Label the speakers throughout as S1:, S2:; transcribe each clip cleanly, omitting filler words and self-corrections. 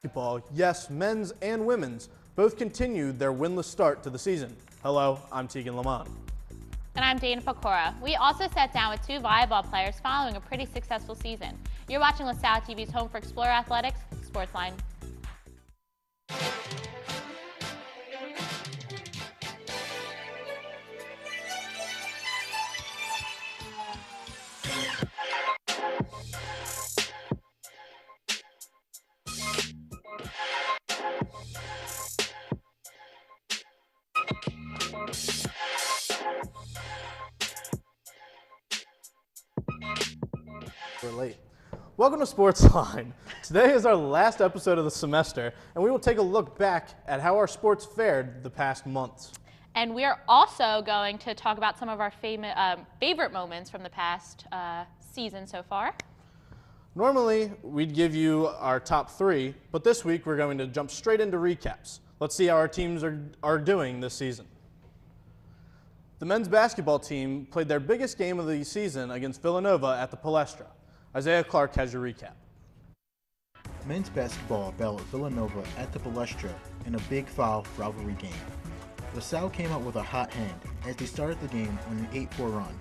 S1: Basketball, yes, men's and women's, both continued their winless start to the season. Hello, I'm Tegan Lamont.
S2: And I'm Dana Pecora. We also sat down with two volleyball players following a pretty successful season. You're watching LaSalle TV's Home for Explorer Athletics, SportsLine.
S1: We're late. Welcome to SportsLine. Today is our last episode of the semester, and we will take a look back at how our sports fared the past months.
S2: And we are also going to talk about some of our favorite moments from the past season so far.
S1: Normally, we'd give you our top three, but this week we're going to jump straight into recaps. Let's see how our teams are doing this season. The men's basketball team played their biggest game of the season against Villanova at the Palestra. Isaiah Clark has your recap.
S3: Men's basketball battled Villanova at the Palestra in a Big Foul rivalry game. LaSalle came out with a hot hand as they started the game on an 8-4 run.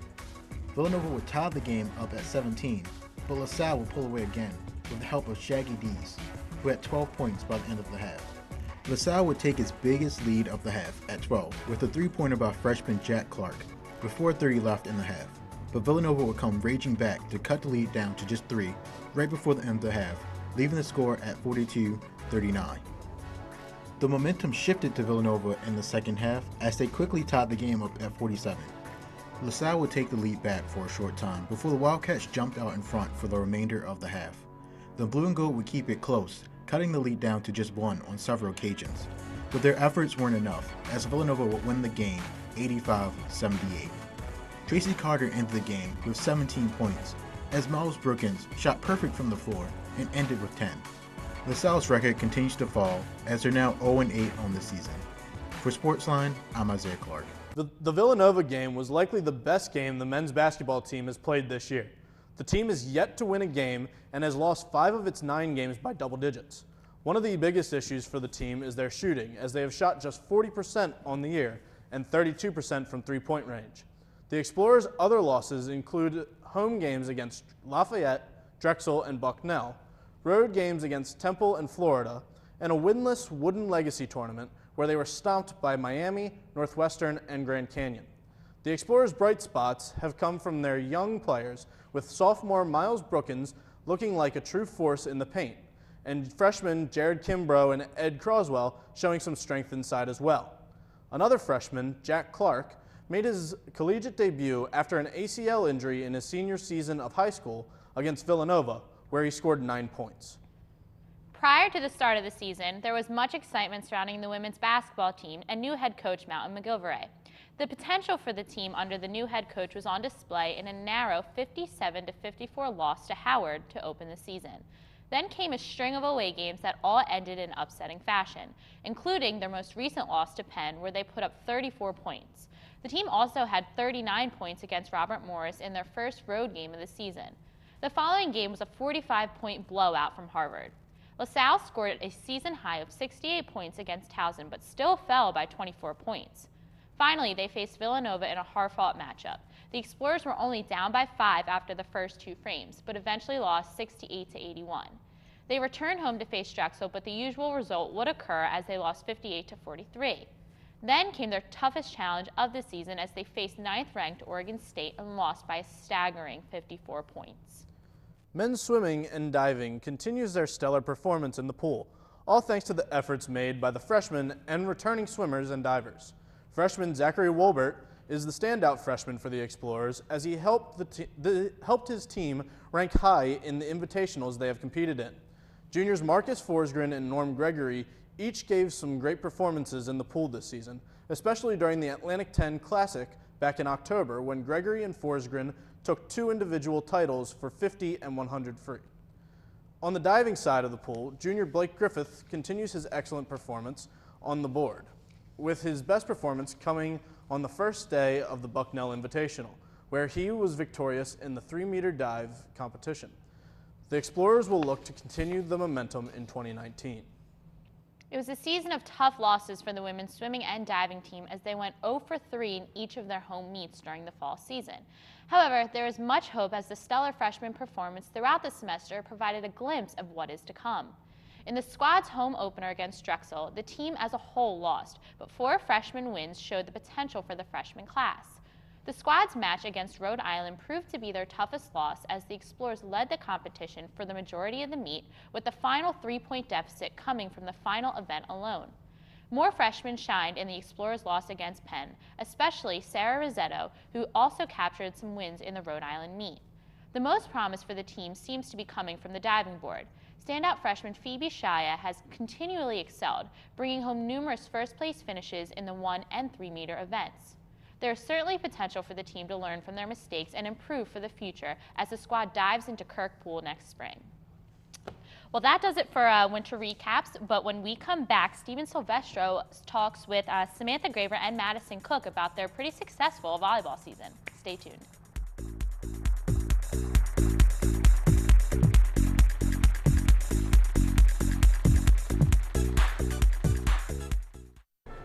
S3: Villanova would tie the game up at 17, but LaSalle would pull away again with the help of Shaggy Dees, who had 12 points by the end of the half. LaSalle would take its biggest lead of the half at 12 with a three-pointer by freshman Jack Clark with 4:30 left in the half. But Villanova would come raging back to cut the lead down to just 3 right before the end of the half, leaving the score at 42-39. The momentum shifted to Villanova in the second half as they quickly tied the game up at 47. LaSalle would take the lead back for a short time before the Wildcats jumped out in front for the remainder of the half. The blue and gold would keep it close, cutting the lead down to just 1 on several occasions. But their efforts weren't enough, as Villanova would win the game 85-78. Tracy Carter ended the game with 17 points, as Miles Brookins shot perfect from the floor and ended with 10. LaSalle's record continues to fall, as they're now 0-8 on the season. For SportsLine, I'm Isaiah Clark.
S1: The Villanova game was likely the best game the men's basketball team has played this year. The team is yet to win a game and has lost 5 of its 9 games by double digits. One of the biggest issues for the team is their shooting, as they have shot just 40% on the year and 32% from three-point range. The Explorers' other losses include home games against Lafayette, Drexel, and Bucknell, road games against Temple and Florida, and a winless Wooden Legacy tournament where they were stomped by Miami, Northwestern, and Grand Canyon. The Explorers' bright spots have come from their young players, with sophomore Miles Brookins looking like a true force in the paint, and freshmen Jared Kimbrough and Ed Croswell showing some strength inside as well. Another freshman, Jack Clark, made his collegiate debut after an ACL injury in his senior season of high school against Villanova, where he scored 9 points.
S2: Prior to the start of the season, there was much excitement surrounding the women's basketball team and new head coach Mountain McGilvray. The potential for the team under the new head coach was on display in a narrow 57-54 loss to Howard to open the season. Then came a string of away games that all ended in upsetting fashion, including their most recent loss to Penn, where they put up 34 points. The team also had 39 points against Robert Morris in their first road game of the season. The following game was a 45-point blowout from Harvard. LaSalle scored a season high of 68 points against Towson, but still fell by 24 points. Finally, they faced Villanova in a hard-fought matchup. The Explorers were only down by 5 after the first 2 frames, but eventually lost 68-81. They returned home to face Drexel, but the usual result would occur as they lost 58-43. Then came their toughest challenge of the season as they faced 9th-ranked Oregon State and lost by a staggering 54 points.
S1: Men's swimming and diving continues their stellar performance in the pool, all thanks to the efforts made by the freshmen and returning swimmers and divers. Freshman Zachary Wolbert is the standout freshman for the Explorers, as he helped his team rank high in the invitationals they have competed in. Juniors Marcus Forsgren and Norm Gregory each gave some great performances in the pool this season, especially during the Atlantic 10 Classic back in October, when Gregory and Forsgren took 2 individual titles for 50 and 100 free. On the diving side of the pool, junior Blake Griffith continues his excellent performance on the board, with his best performance coming on the first day of the Bucknell Invitational, where he was victorious in the 3-meter dive competition. The Explorers will look to continue the momentum in 2019.
S2: It was a season of tough losses for the women's swimming and diving team as they went 0 for 3 in each of their home meets during the fall season. However, there is much hope as the stellar freshman performance throughout the semester provided a glimpse of what is to come. In the squad's home opener against Drexel, the team as a whole lost, but 4 freshman wins showed the potential for the freshman class. The squad's match against Rhode Island proved to be their toughest loss as the Explorers led the competition for the majority of the meet, with the final 3-point deficit coming from the final event alone. More freshmen shined in the Explorers' loss against Penn, especially Sarah Rossetto, who also captured some wins in the Rhode Island meet. The most promise for the team seems to be coming from the diving board. Standout freshman Phoebe Shia has continually excelled, bringing home numerous first-place finishes in the 1 and 3 meter events. There is certainly potential for the team to learn from their mistakes and improve for the future as the squad dives into Kirk Pool next spring. Well, that does it for winter recaps, but when we come back, Steven Silvestro talks with Samantha Graver and Madison Cook about their pretty successful volleyball season. Stay tuned.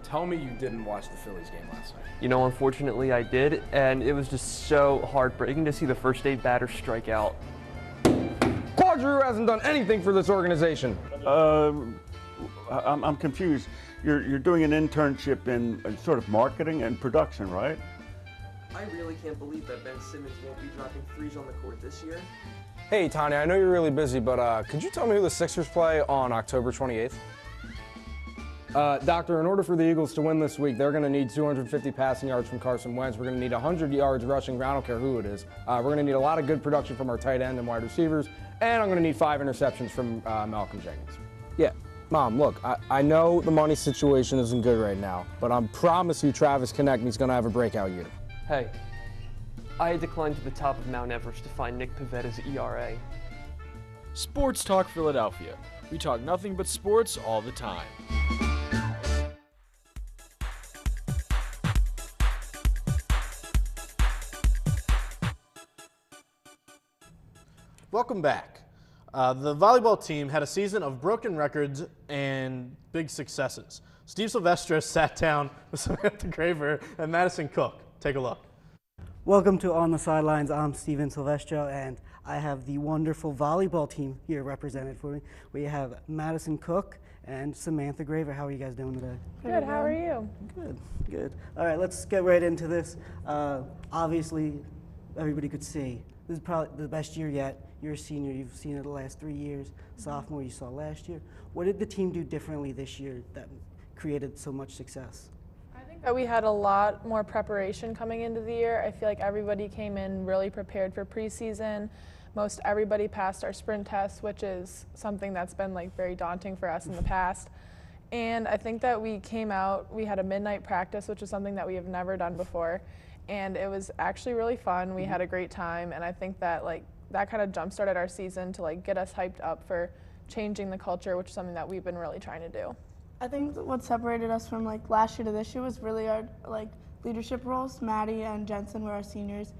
S4: Tell me you didn't watch the Phillies game last night.
S5: You know, unfortunately I did, and it was just so heartbreaking to see the first 8 batters strike out.
S4: Claude Giroux hasn't done anything for this organization.
S6: I'm confused. You're doing an internship in sort of marketing and production, right?
S5: I really can't believe that Ben Simmons won't be dropping threes on the court this year.
S4: Hey, Tanya, I know you're really busy, but could you tell me who the Sixers play on October 28th? Doctor, in order for the Eagles to win this week, they're going to need 250 passing yards from Carson Wentz. We're going to need 100 yards rushing. I don't care who it is. We're going to need a lot of good production from our tight end and wide receivers. And I'm going to need 5 interceptions from Malcolm Jenkins. Yeah, Mom, look, I know the money situation isn't good right now, but I promise you Travis Konechny's going to have a breakout year.
S5: Hey, I had to climb to the top of Mount Everest to find Nick Pavetta's ERA.
S7: Sports Talk Philadelphia. We talk nothing but sports all the time.
S1: Welcome back. The volleyball team had a season of broken records and big successes. Steve Silvestro sat down with Samantha Graver and Madison Cook. Take a look.
S8: Welcome to On the Sidelines. I'm Steven Silvestro, and I have the wonderful volleyball team here represented for me. We have Madison Cook and Samantha Graver. How are you guys doing today?
S9: Good, how are you?
S8: Good, good. All right, let's get right into this. Obviously, everybody could see this is probably the best year yet. You're a senior, you've seen it the last 3 years. Sophomore, you saw last year. What did the team do differently this year that created so much success?
S9: I think that we had a lot more preparation coming into the year. I feel like everybody came in really prepared for preseason. Most everybody passed our sprint test, which is something that's been like very daunting for us in the past. And I think that we came out, we had a midnight practice, which is something that we have never done before. And it was actually really fun. We had a great time, and I think that that kind of jump-started our season to get us hyped up for changing the culture, which is something that we've been really trying to do.
S10: I think what separated us from last year to this year was really our leadership roles. Maddie and Jensen were our seniors,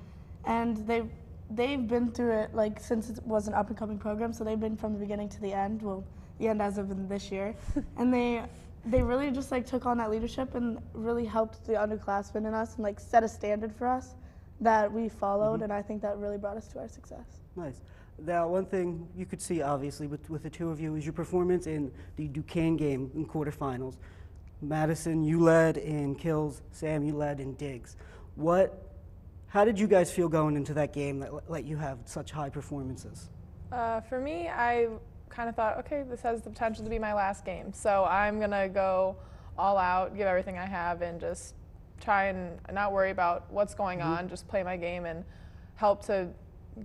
S10: and they've been through it since it was an up-and-coming program, so they've been from the beginning to the end. Well, the end as of this year, and they really just took on that leadership and really helped the underclassmen in us and set a standard for us that we followed, and I think that really brought us to our success.
S8: Nice. Now, one thing you could see, obviously, with the two of you is your performance in the Duquesne game in quarterfinals. Madison, you led in kills. Sam, you led in digs. How did you guys feel going into that game that let you have such high performances?
S9: For me, I kind of thought, okay, this has the potential to be my last game, so I'm going to go all out, give everything I have, and just try and not worry about what's going on, just play my game and help to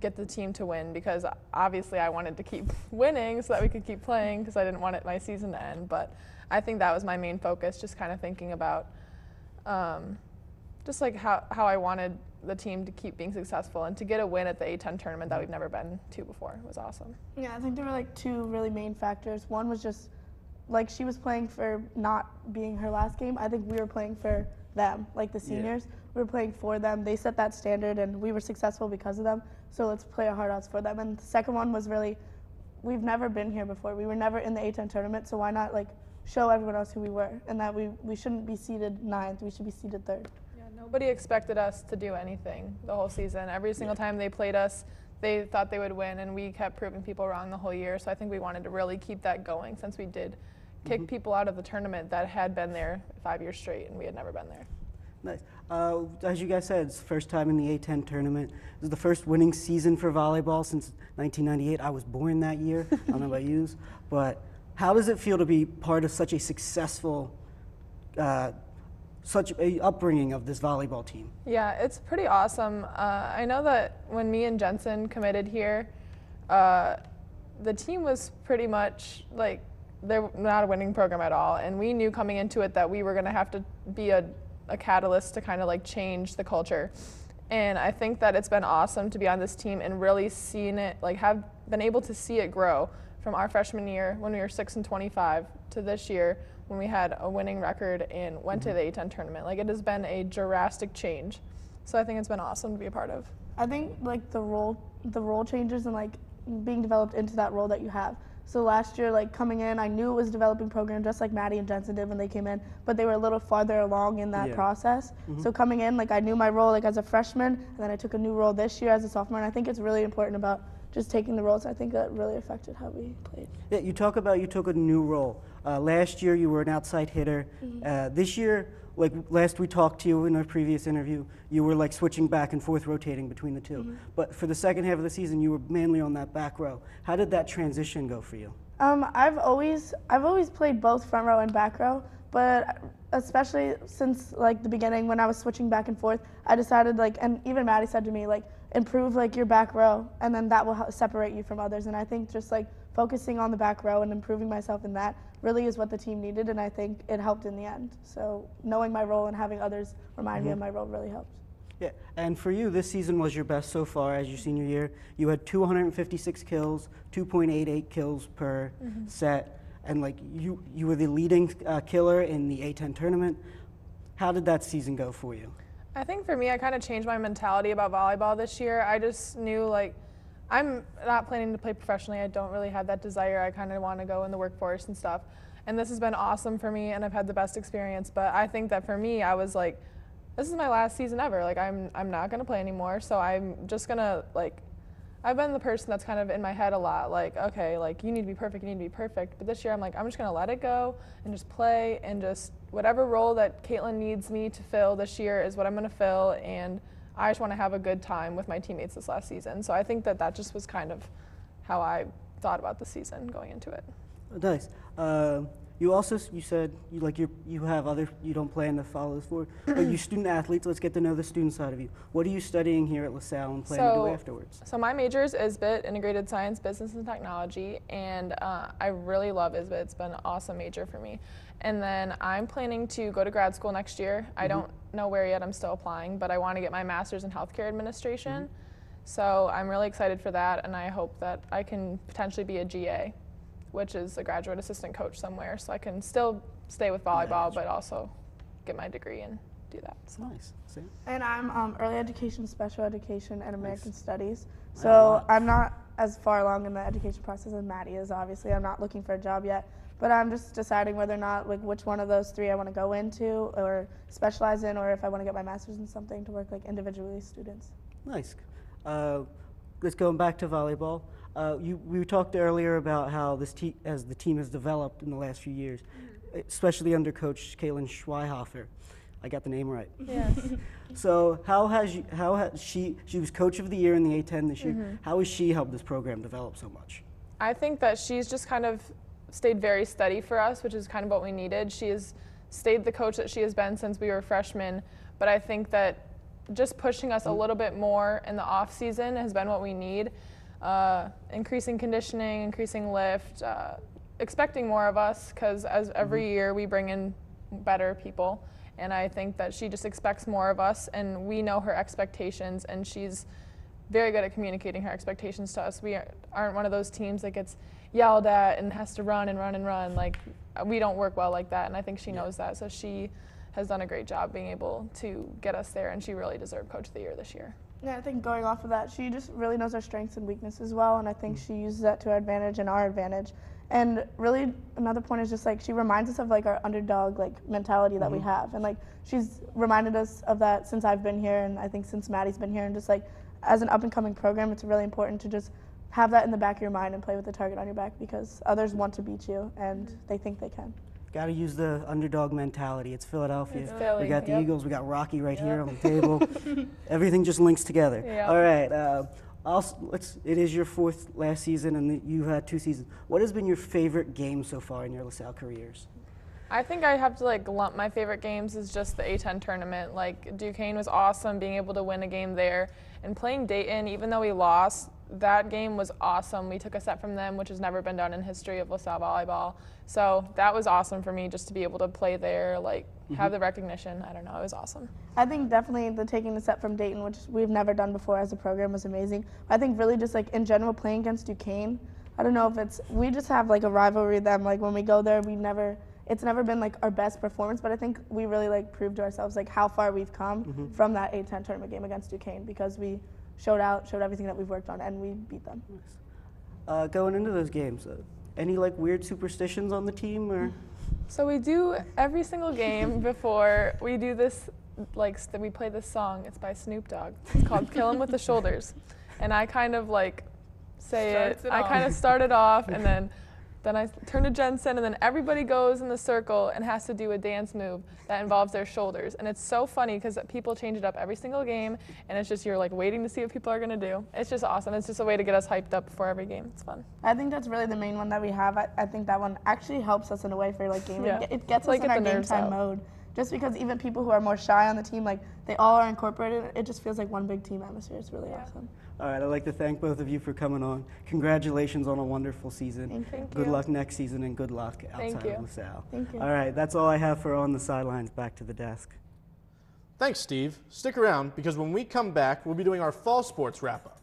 S9: get the team to win, because obviously I wanted to keep winning so that we could keep playing, because I didn't want my season to end. But I think that was my main focus, just kind of thinking about just how I wanted the team to keep being successful and to get a win at the A10 tournament that we've never been to before. It was awesome.
S10: Yeah, I think there were 2 really main factors. One was just she was playing for not being her last game. I think we were playing for them, the seniors. Yeah. We were playing for them. They set that standard, and we were successful because of them. So let's play our heart outs for them. And the second one was really we've never been here before. We were never in the A10 tournament, so why not like show everyone else who we were, and that we shouldn't be seeded 9th, we should be seeded 3rd.
S9: Yeah, nobody expected us to do anything the whole season. Every single time they played us, they thought they would win, and we kept proving people wrong the whole year. So I think we wanted to really keep that going, since we did kick people out of the tournament that had been there 5 years straight, and we had never been there.
S8: Nice. As you guys said, it's the first time in the A10 tournament. This is the first winning season for volleyball since 1998. I was born that year. I don't know about yous, but how does it feel to be part of such a successful, such a upbringing of this volleyball team?
S9: Yeah, it's pretty awesome. I know that when me and Jensen committed here, the team was pretty much like, they're not a winning program at all, and we knew coming into it that we were going to have to be a catalyst to kind of like change the culture. And I think that it's been awesome to be on this team and really seen it, like have been able to see it grow from our freshman year when we were 6-25 to this year when we had a winning record and went to the A10 tournament. Like, it has been a drastic change. So I think it's been awesome to be a part of.
S10: I think like the role changes and like being developed into that role that you have. So last year, like coming in, I knew it was a developing program, just like Maddie and Jensen did when they came in, but they were a little farther along in that process. So coming in, like I knew my role like as a freshman, and then I took a new role this year as a sophomore, and I think it's really important about just taking the roles. I think that really affected how we played.
S8: Yeah, you talk about you took a new role. Last year you were an outside hitter. This year, like last we talked to you in our previous interview, you were like switching back and forth, rotating between the two. But for the second half of the season, you were mainly on that back row. How did that transition go for you?
S10: I've always played both front row and back row, but especially since like the beginning when I was switching back and forth, I decided like, and even Maddie said to me like, improve like your back row, and then that will separate you from others. And I think just like focusing on the back row and improving myself in that really is what the team needed, and I think it helped in the end. So knowing my role and having others remind me of my role really helped.
S8: Yeah, and for you, this season was your best so far as your senior year. You had 256 kills, 2.88 kills per set, and like you were the leading killer in the A10 tournament. How did that season go for you?
S9: I think for me, I kind of changed my mentality about volleyball this year. I just knew like, I'm not planning to play professionally. I don't really have that desire. I kind of want to go in the workforce and stuff. And this has been awesome for me, and I've had the best experience. But I think that for me, I was like, this is my last season ever. Like, I'm not going to play anymore. So I'm just going to, like, I've been the person that's kind of in my head a lot. Like, okay, like, you need to be perfect, you need to be perfect. But this year, I'm like, I'm just going to let it go and just play, and just whatever role that Caitlin needs me to fill this year is what I'm going to fill. And I just want to have a good time with my teammates this last season. So I think that that just was kind of how I thought about the season going into it.
S8: Nice. You said you have other, you don't plan to follow this forward, but you student athletes. Let's get to know the student side of you. What are you studying here at LaSalle and plan to do afterwards?
S9: So my major is ISBIT, Integrated Science, Business and Technology, and I really love ISBIT. It's been an awesome major for me. And then I'm planning to go to grad school next year. I don't know where yet, I'm still applying, but I want to get my master's in healthcare administration. So I'm really excited for that, and I hope that I can potentially be a GA, which is a graduate assistant coach somewhere, so I can still stay with volleyball, but also get my degree and do that. So.
S8: Nice. Sam?
S10: And I'm early education, special education, and American studies. So I'm not as far along in the education process as Maddie is, obviously. I'm not looking for a job yet, but I'm just deciding whether or not, like, which one of those three I want to go into or specialize in, or if I want to get my master's in something to work, like, individually with students.
S8: Nice. Let's go back to volleyball. We talked earlier about how as the team has developed in the last few years, especially under Coach Caitlin Schweihofer. I got the name right.
S9: Yes.
S8: So she was Coach of the Year in the A10 this year. How has she helped this program develop so much?
S9: I think that she's just kind of stayed very steady for us, which is kind of what we needed. She has stayed the coach that she has been since we were freshmen, but I think that just pushing us a little bit more in the off season has been what we need. Increasing conditioning, increasing lift, expecting more of us, because as every year we bring in better people, and I think that she just expects more of us, and we know her expectations, and she's very good at communicating her expectations to us. We aren't one of those teams that gets yelled at and has to run and run and run. Like, we don't work well like that, and I think she knows that, so she has done a great job being able to get us there, and she really deserved Coach of the Year this year.
S10: Yeah, I think going off of that, she just really knows our strengths and weaknesses well, and I think she uses that to our advantage and our advantage. And really, another point is just like she reminds us of like our underdog like mentality that we have, and like she's reminded us of that since I've been here, and I think since Maddie's been here, and just like as an up and coming program, it's really important to just have that in the back of your mind and play with the target on your back because others want to beat you and they think they can.
S8: Got to use the underdog mentality. It's Philadelphia.
S9: It's Philly,
S8: We got the
S9: yep.
S8: Eagles. We got Rocky right here on the table. Everything just links together.
S9: Yep.
S8: All right. It is your fourth last season, and you had 2 seasons. What has been your favorite game so far in your LaSalle careers?
S9: I think I have to like lump my favorite games is just the A10 tournament. Like Duquesne was awesome, being able to win a game there, and playing Dayton, even though we lost, that game was awesome. We took a set from them, which has never been done in history of LaSalle volleyball. So that was awesome for me just to be able to play there, like have the recognition. I don't know, it was awesome.
S10: I think definitely the taking the set from Dayton, which we've never done before as a program, was amazing. I think really just like in general playing against Duquesne, I don't know if we just have like a rivalry with them. Like when we go there, it's never been like our best performance, but I think we really like proved to ourselves like how far we've come from that A10 tournament game against Duquesne because we showed everything that we've worked on and we beat them.
S8: Going into those games, any like weird superstitions on the team or?
S9: So we do every single game before we do this, like we play this song. It's by Snoop Dogg. It's called "Kill 'Em with the Shoulders," and I kind of like say I kind of start it off, and then I turn to Jensen, and then everybody goes in the circle and has to do a dance move that involves their shoulders. And it's so funny because people change it up every single game, and it's just you're like waiting to see what people are going to do. It's just awesome. It's just a way to get us hyped up before every game. It's fun.
S10: I think that's really the main one that we have. I think that one actually helps us in a way for like gaming.
S9: Yeah.
S10: It gets
S9: Like
S10: us in
S9: get
S10: our
S9: the
S10: game
S9: nerves
S10: time
S9: out.
S10: mode. Just because even people who are more shy on the team, like they all are incorporated, it just feels like one big team atmosphere. It's really awesome.
S8: All right, I'd like to thank both of you for coming on. Congratulations on a wonderful season.
S10: Thank
S8: Good
S9: you.
S8: luck next season and good luck outside
S9: you.
S8: of LaSalle.
S10: Thank you.
S8: All right, that's all I have for On the Sidelines. Back to the desk.
S1: Thanks, Steve. Stick around because when we come back, we'll be doing our fall sports wrap-up.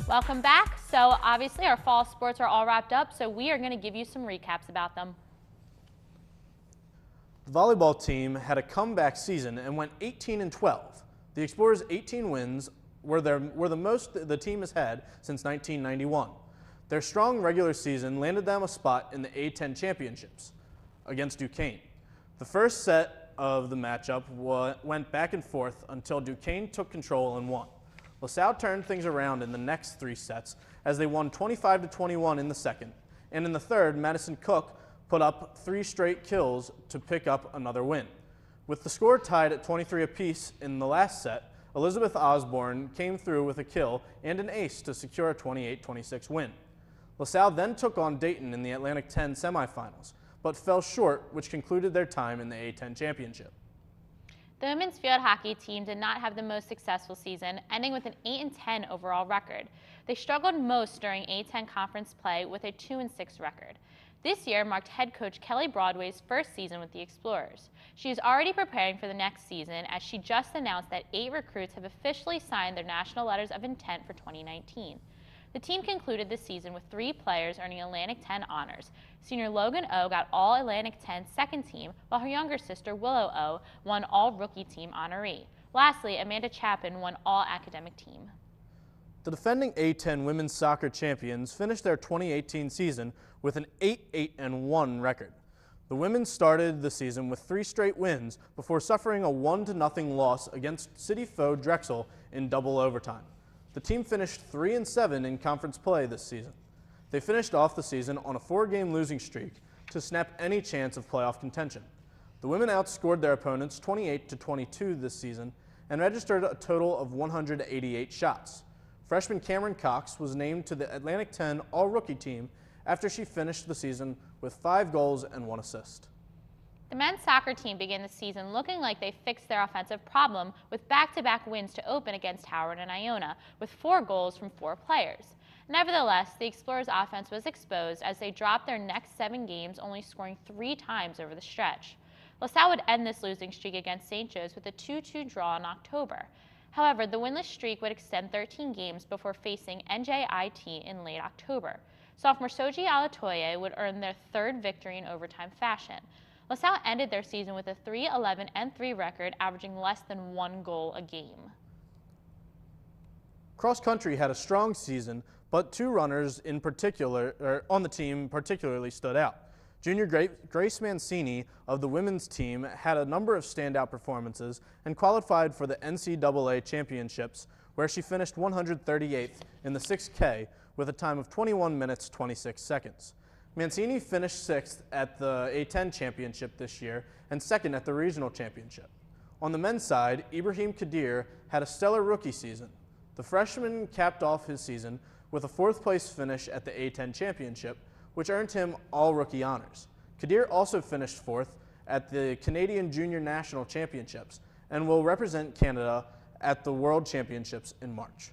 S2: Welcome back. So obviously our fall sports are all wrapped up, so we are going to give you some recaps about them.
S1: The volleyball team had a comeback season and went 18-12. The Explorers' 18 wins were the most the team has had since 1991. Their strong regular season landed them a spot in the A10 championships against Duquesne. The first set of the matchup went back and forth until Duquesne took control and won. LaSalle turned things around in the next 3 sets as they won 25-21 in the second, and in the third, Madison Cook put up 3 straight kills to pick up another win. With the score tied at 23 apiece in the last set, Elizabeth Osborne came through with a kill and an ace to secure a 28-26 win. LaSalle then took on Dayton in the Atlantic 10 semifinals, but fell short, which concluded their time in the A10 championship.
S2: The women's field hockey team did not have the most successful season, ending with an 8-10 overall record. They struggled most during A10 conference play with a 2-6 record. This year marked head coach Kelly Broadway's first season with the Explorers. She is already preparing for the next season as she just announced that 8 recruits have officially signed their national letters of intent for 2019. The team concluded the season with 3 players earning Atlantic 10 honors. Senior Logan O got All Atlantic 10 second team, while her younger sister Willow O won All Rookie Team honoree. Lastly, Amanda Chapin won all academic team.
S1: The defending A10 women's soccer champions finished their 2018 season with an 8-8-1 record. The women started the season with 3 straight wins before suffering a 1-0 loss against city foe Drexel in double overtime. The team finished 3-7 in conference play this season. They finished off the season on a 4-game losing streak to snap any chance of playoff contention. The women outscored their opponents 28-22 this season and registered a total of 188 shots. Freshman Cameron Cox was named to the Atlantic 10 All-Rookie team after she finished the season with 5 goals and 1 assist.
S2: The men's soccer team began the season looking like they fixed their offensive problem with back-to-back wins to open against Howard and Iona, with 4 goals from 4 players. Nevertheless, the Explorers' offense was exposed as they dropped their next 7 games, only scoring 3 times over the stretch. LaSalle would end this losing streak against St. Joe's with a 2-2 draw in October. However, the winless streak would extend 13 games before facing NJIT in late October. Sophomore Soji Alatoye would earn their 3rd victory in overtime fashion. LaSalle ended their season with a 3-11-3 record, averaging less than 1 goal a game.
S1: Cross country had a strong season, but 2 runners in particular, on the team particularly stood out. Junior Grace Mancini of the women's team had a number of standout performances and qualified for the NCAA championships, where she finished 138th in the 6K with a time of 21 minutes 26 seconds. Mancini finished 6th at the A10 championship this year and 2nd at the regional championship. On the men's side, Ibrahim Kadir had a stellar rookie season. The freshman capped off his season with a 4th place finish at the A10 championship, which earned him all-rookie honors. Kadir also finished 4th at the Canadian Junior National Championships and will represent Canada at the World Championships in March.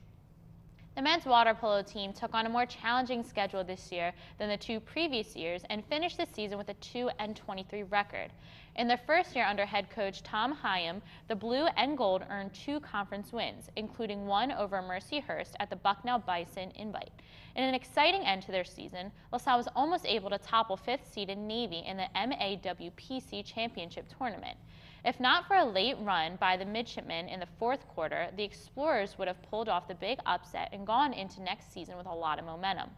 S2: The men's water polo team took on a more challenging schedule this year than the 2 previous years and finished the season with a 2-23 record. In their first year under head coach Tom Hyam, the blue and gold earned 2 conference wins, including one over Mercyhurst at the Bucknell Bison Invite. In an exciting end to their season, LaSalle was almost able to topple 5th-seeded Navy in the MAWPC Championship Tournament. If not for a late run by the midshipmen in the 4th quarter, the Explorers would have pulled off the big upset and gone into next season with a lot of momentum.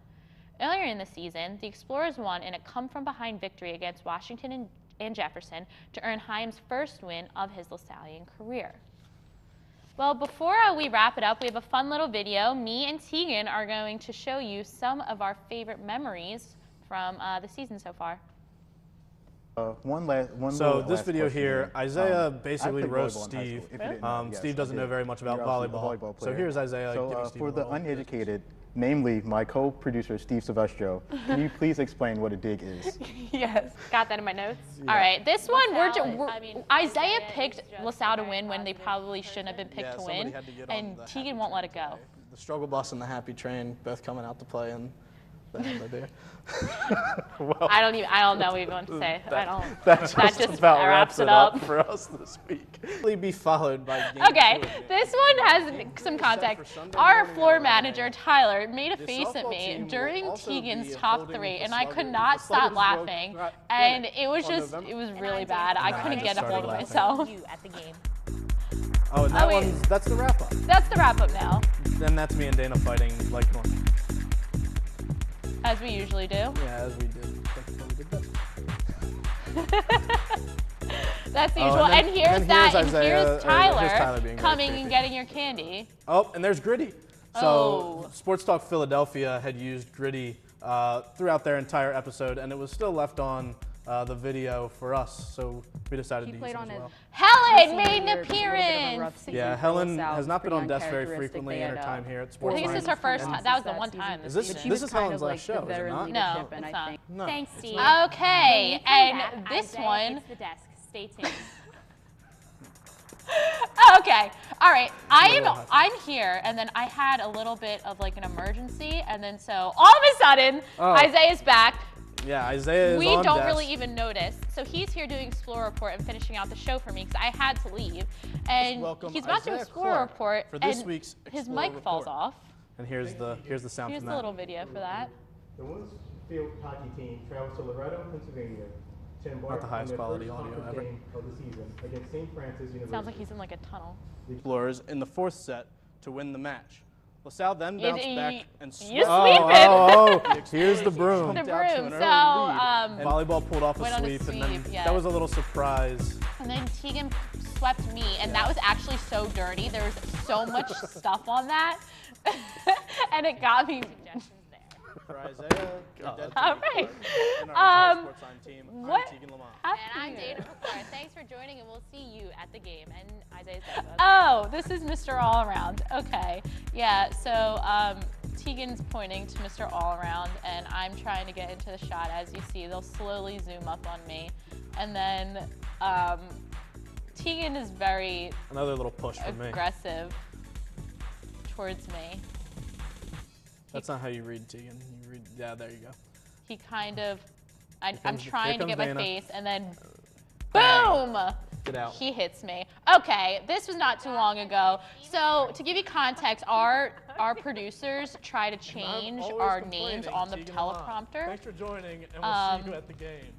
S2: Earlier in the season, the Explorers won in a come-from-behind victory against Washington and Jefferson to earn Hyam's first win of his LaSallian career. Well, before we wrap it up, we have a fun little video. Me and Tegan are going to show you some of our favorite memories from the season so far.
S1: So this video here, Isaiah basically roasts Steve. Steve doesn't know very much about volleyball. So here's Isaiah.
S3: So for the uneducated, namely my co-producer Steve Silvestro, can you please explain what a dig is?
S2: Yes. Got that in my notes? Yeah. All right. This one, Isaiah picked LaSalle to win when they probably shouldn't have been picked to win, and Tegan won't let it go.
S1: The struggle bus and the happy train both coming out to play, and
S2: well, I don't know even what to say.
S1: That just about wraps it up for us this week. Be followed by
S2: okay, this one has some context. Our floor manager Tyler made a face at me during Tegan's top 3, and I could not stop laughing, and it was really bad. I couldn't get a hold of myself.
S1: Oh, and that's the wrap up.
S2: That's the wrap up now.
S1: Then that's me and Dana fighting like normal.
S2: As we usually do.
S1: Yeah, as we did.
S2: That's the usual. And here's Tyler coming and getting your candy.
S1: Oh, and there's Gritty. So Sports Talk Philadelphia had used Gritty throughout their entire episode, and it was still left on the video for us, so we decided to use it as well.
S2: Helen made an appearance!
S1: Yeah, Helen has not been on desk very frequently in her time here at SportsLine.
S2: I think this is her first time. That was the one time.
S1: This is Helen's last show, is it not?
S2: No, it's not.
S1: No.
S2: Thanks, Steve. Okay, and this one.
S11: The desk. Stay tuned.
S2: Okay, all right. I'm here, and then I had a little bit of like an emergency, and then so all of a sudden, Isaiah's back.
S1: Yeah, Isaiah is
S2: We
S1: on
S2: don't
S1: desk.
S2: really even notice. So he's here doing Explore Report and finishing out the show for me because I had to leave. And he's about to Explore Report,
S1: for this
S2: and
S1: week's
S2: his mic falls off.
S1: And here's the sound
S2: Here's
S1: from
S2: the little video for that.
S3: The women's field hockey team travels to Loretto, Pennsylvania
S1: Not the highest quality audio ever.
S2: Sounds like he's in like a tunnel.
S1: Explorers in the 4th set to win the match. LaSalle then bounced back and
S2: You
S1: swept.
S2: sweep it.
S1: Here's the broom.
S2: The
S1: Jumped out to
S2: broom.
S1: an
S2: So,
S1: early lead. Volleyball pulled off
S2: went
S1: a
S2: on a
S1: sweep, and then
S2: sweep, yeah.
S1: that was a little surprise.
S2: And then Tegan swept me, and that was actually so dirty. There was so much stuff on that, and it got me.
S1: For Isaiah,
S2: All right.
S1: and our entire SportsLine team,
S2: what?
S1: I'm Tegan Lamont.
S2: And I'm Dana Picard. Thanks for joining, and we'll see you at the game. And Isaiah's there. Oh, this is Mr. All Around. Okay. Yeah, so Tegan's pointing to Mr. All Around, and I'm trying to get into the shot. As you see, they'll slowly zoom up on me. And then Tegan is very
S1: Another little push from me.
S2: aggressive towards me.
S1: That's not how you read Tegan. You read, yeah, there you go.
S2: He kind of, I'm
S1: comes-
S2: trying to
S1: here
S2: get my
S1: comes Dana.
S2: face, and then boom!
S1: Get out.
S2: He hits me. Okay, this was not too long ago. So to give you context, our producers try to change
S1: always
S2: our
S1: complaining,
S2: names on the
S1: Tegan Lamont.
S2: teleprompter.
S1: Thanks for joining, and we'll see you at the game.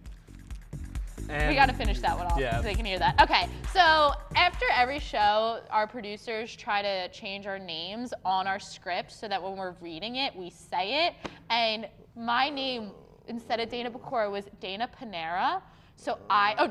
S1: And
S2: We got to finish that one off
S1: yeah.
S2: so they can hear that. Okay, so after every show, our producers try to change our names on our script so that when we're reading it, we say it. And my name, instead of Dana Pecora, was Dana Panera. So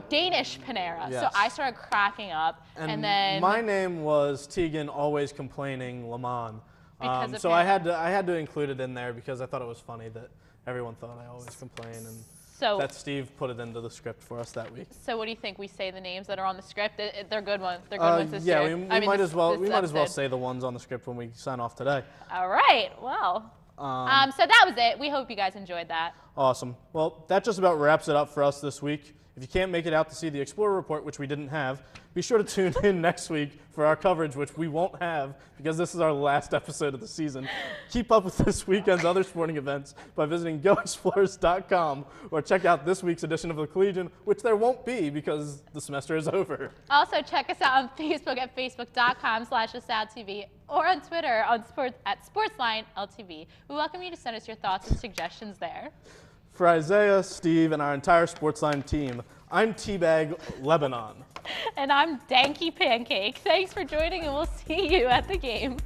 S2: Danish Panera.
S1: Yes.
S2: So I started cracking up. And then
S1: my name was Tegan, always complaining, Lamont.
S2: Because of
S1: So
S2: him.
S1: I had to include it in there because I thought it was funny that everyone thought I always complain, and
S2: So-
S1: that Steve put it into the script for us that week.
S2: So what do you think? We say the names that are on the script? They're good ones. They're good ones this
S1: yeah,
S2: year.
S1: we
S2: I mean,
S1: might
S2: this-
S1: as well
S2: this episode.
S1: say the ones on the script when we sign off today.
S2: All right. Well. So that was it. We hope you guys enjoyed that.
S1: Awesome. Well, that just about wraps it up for us this week. If you can't make it out to see the Explorer Report, which we didn't have, be sure to tune in next week for our coverage, which we won't have because this is our last episode of the season. Keep up with this weekend's other sporting events by visiting goexplorers.com or check out this week's edition of the Collegian, which there won't be because the semester is over.
S2: Also, check us out on Facebook at facebook.com/LaSalleTV or on Twitter at SportsLine LTV. We welcome you to send us your thoughts and suggestions there.
S1: For Isaiah, Steve, and our entire SportsLine team, I'm Teabag Lebanon.
S2: And I'm Danky Pancake. Thanks for joining, and we'll see you at the game.